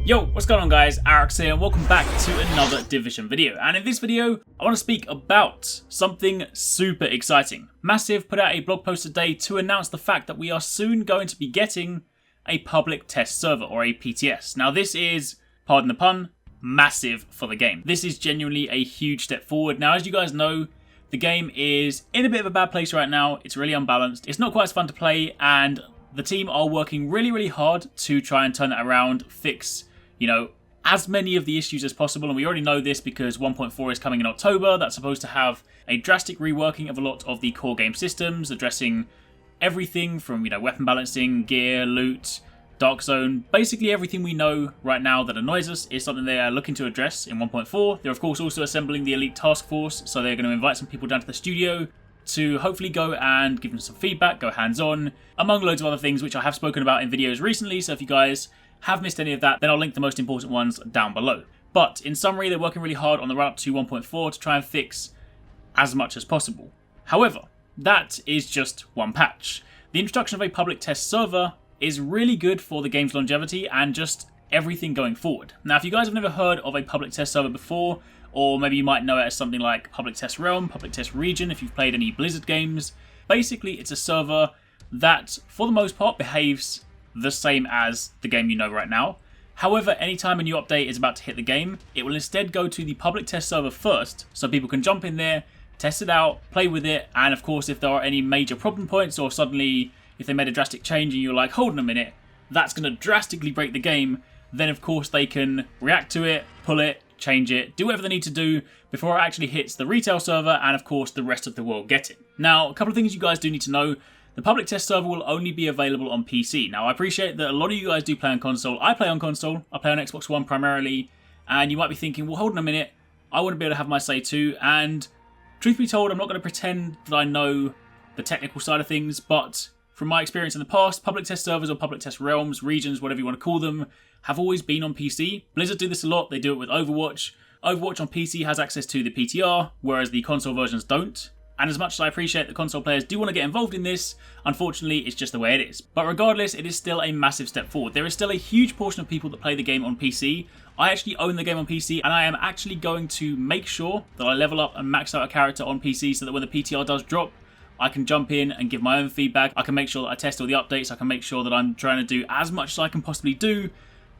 Yo, what's going on guys, Arekkz here and welcome back to another Division video. And in this video, I want to speak about something super exciting. Massive put out a blog post today to announce the fact that we are soon going to be getting a public test server, or a PTS. Now this is, pardon the pun, massive for the game. This is genuinely a huge step forward. Now as you guys know, the game is in a bit of a bad place right now. It's really unbalanced. It's not quite as fun to play, and the team are working really hard to try and turn that around, fix, as many of the issues as possible. And we already know this because 1.4 is coming in October. That's supposed to have a drastic reworking of a lot of the core game systems, addressing everything from, weapon balancing, gear, loot, dark zone. Basically everything we know right now that annoys us is something they are looking to address in 1.4. They're of course also assembling the elite task force, so they're going to invite some people down to the studio to hopefully go and give them some feedback, go hands-on, among loads of other things which I have spoken about in videos recently. So if you guys have missed any of that, then I'll link the most important ones down below. But in summary, they're working really hard on the run up to 1.4 to try and fix as much as possible. However, that is just one patch. The introduction of a public test server is really good for the game's longevity and just everything going forward. Now, if you guys have never heard of a public test server before, or maybe you might know it as something like Public Test Realm, Public Test Region, if you've played any Blizzard games, basically it's a server that, for the most part, behaves the same as the game you know right now. However, anytime a new update is about to hit the game, it will instead go to the public test server first, so people can jump in there, test it out, play with it, and of course if there are any major problem points, or suddenly if they made a drastic change and you're like, hold on a minute, that's going to drastically break the game, then of course they can react to it, pull it, change it, do whatever they need to do before it actually hits the retail server, and of course the rest of the world get it. Now, a couple of things you guys do need to know. The public test server will only be available on PC. Now, I appreciate that a lot of you guys do play on console. I play on console. I play on Xbox One primarily. And you might be thinking, well, hold on a minute. I want to be able to have my say too. And truth be told, I'm not going to pretend that I know the technical side of things. But from my experience in the past, public test servers or public test realms, regions, whatever you want to call them, have always been on PC. Blizzard do this a lot. They do it with Overwatch. Overwatch on PC has access to the PTR, whereas the console versions don't. And as much as I appreciate that console players do want to get involved in this, unfortunately it's just the way it is. But regardless, it is still a massive step forward. There is still a huge portion of people that play the game on PC. I actually own the game on PC, and I am actually going to make sure that I level up and max out a character on PC so that when the PTR does drop, I can jump in and give my own feedback. I can make sure that I test all the updates. I can make sure that I'm trying to do as much as I can possibly do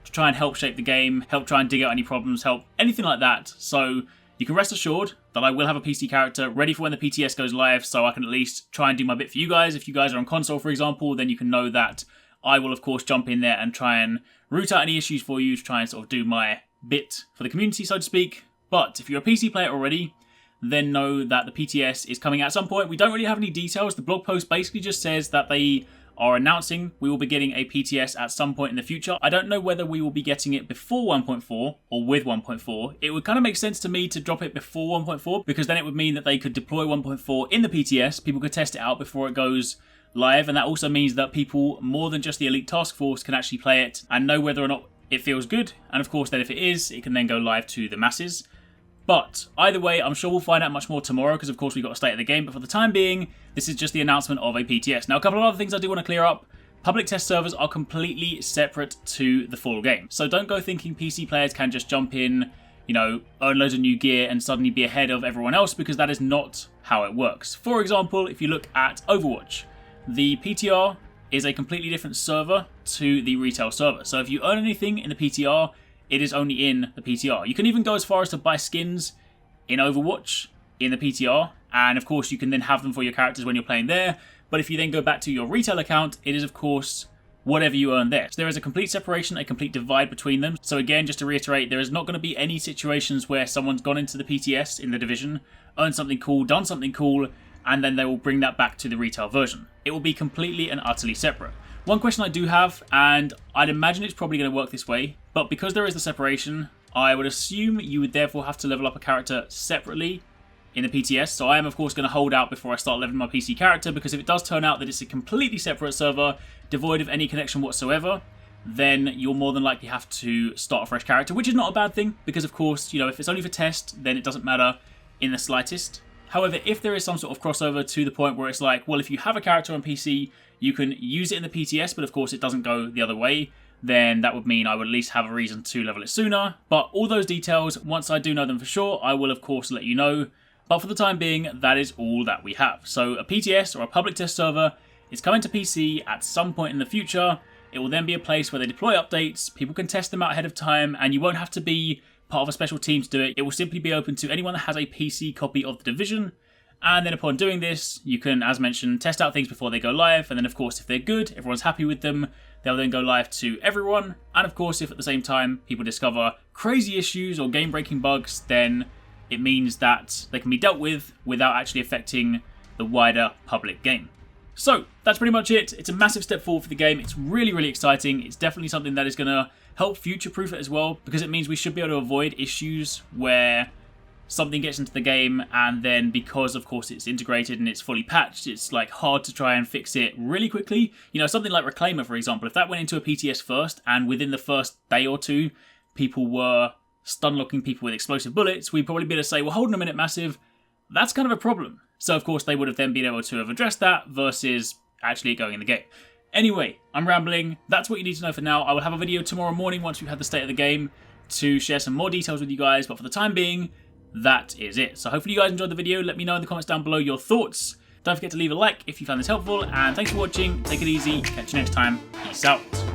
to try and help shape the game, help try and dig out any problems, help anything like that. So you can rest assured that I will have a PC character ready for when the PTS goes live, so I can at least try and do my bit for you guys. If you guys are on console, for example, then you can know that I will, of course, jump in there and try and root out any issues for you to try and sort of do my bit for the community, so to speak. But if you're a PC player already, then know that the PTS is coming at some point. We don't really have any details. The blog post basically just says that they are announcing we will be getting a PTS at some point in the future. I don't know whether we will be getting it before 1.4 or with 1.4. It would kind of make sense to me to drop it before 1.4 because then it would mean that they could deploy 1.4 in the PTS. People could test it out before it goes live, and that also means that people more than just the elite task force can actually play it and know whether or not it feels good. And of course then if it is, it can then go live to the masses. But either way, I'm sure we'll find out much more tomorrow because of course we've got a state of the game. But for the time being, this is just the announcement of a PTS. Now, a couple of other things I do want to clear up. Public test servers are completely separate to the full game. So don't go thinking PC players can just jump in, earn loads of new gear and suddenly be ahead of everyone else, because that is not how it works. For example, if you look at Overwatch, the PTR is a completely different server to the retail server. So if you earn anything in the PTR, it is only in the PTR. You can even go as far as to buy skins in Overwatch in the PTR, and of course you can then have them for your characters when you're playing there. But if you then go back to your retail account, it is of course whatever you earn there. So there is a complete separation, a complete divide between them. So again, just to reiterate, there is not going to be any situations where someone's gone into the PTS in the division, earned something cool, done something cool, and then they will bring that back to the retail version. It will be completely and utterly separate. One question I do have, and I'd imagine it's probably going to work this way, but because there is the separation, I would assume you would therefore have to level up a character separately in the PTS. So I am of course going to hold out before I start leveling my PC character, because if it does turn out that it's a completely separate server, devoid of any connection whatsoever, then you'll more than likely have to start a fresh character, which is not a bad thing, because of course, if it's only for test, then it doesn't matter in the slightest. However, if there is some sort of crossover to the point where it's like, well, if you have a character on PC, you can use it in the PTS, but of course it doesn't go the other way, then that would mean I would at least have a reason to level it sooner. But all those details, once I do know them for sure, I will of course let you know. But for the time being, that is all that we have. So a PTS, or a public test server, is coming to PC at some point in the future. It will then be a place where they deploy updates, people can test them out ahead of time, and you won't have to be part of a special team to do it. It will simply be open to anyone that has a PC copy of The Division. And then upon doing this, you can, as mentioned, test out things before they go live. And then of course, if they're good, everyone's happy with them, they'll then go live to everyone. And of course, if at the same time people discover crazy issues or game-breaking bugs, then it means that they can be dealt with without actually affecting the wider public game. So that's pretty much it. It's a massive step forward for the game. It's really, really exciting. It's definitely something that is going to help future-proof it as well, because it means we should be able to avoid issues where something gets into the game and then because, of course, it's integrated and it's fully patched, it's like hard to try and fix it really quickly. You know, something like Reclaimer, for example, if that went into a PTS first and within the first day or two, people were stun-locking people with explosive bullets, we'd probably be able to say, well, hold on a minute, Massive, that's kind of a problem. So, of course, they would have then been able to have addressed that versus actually going in the game. Anyway, I'm rambling. That's what you need to know for now. I will have a video tomorrow morning once we've had the state of the game to share some more details with you guys. But for the time being, that is it. So hopefully you guys enjoyed the video. Let me know in the comments down below your thoughts. Don't forget to leave a like if you found this helpful. And thanks for watching. Take it easy. Catch you next time. Peace out.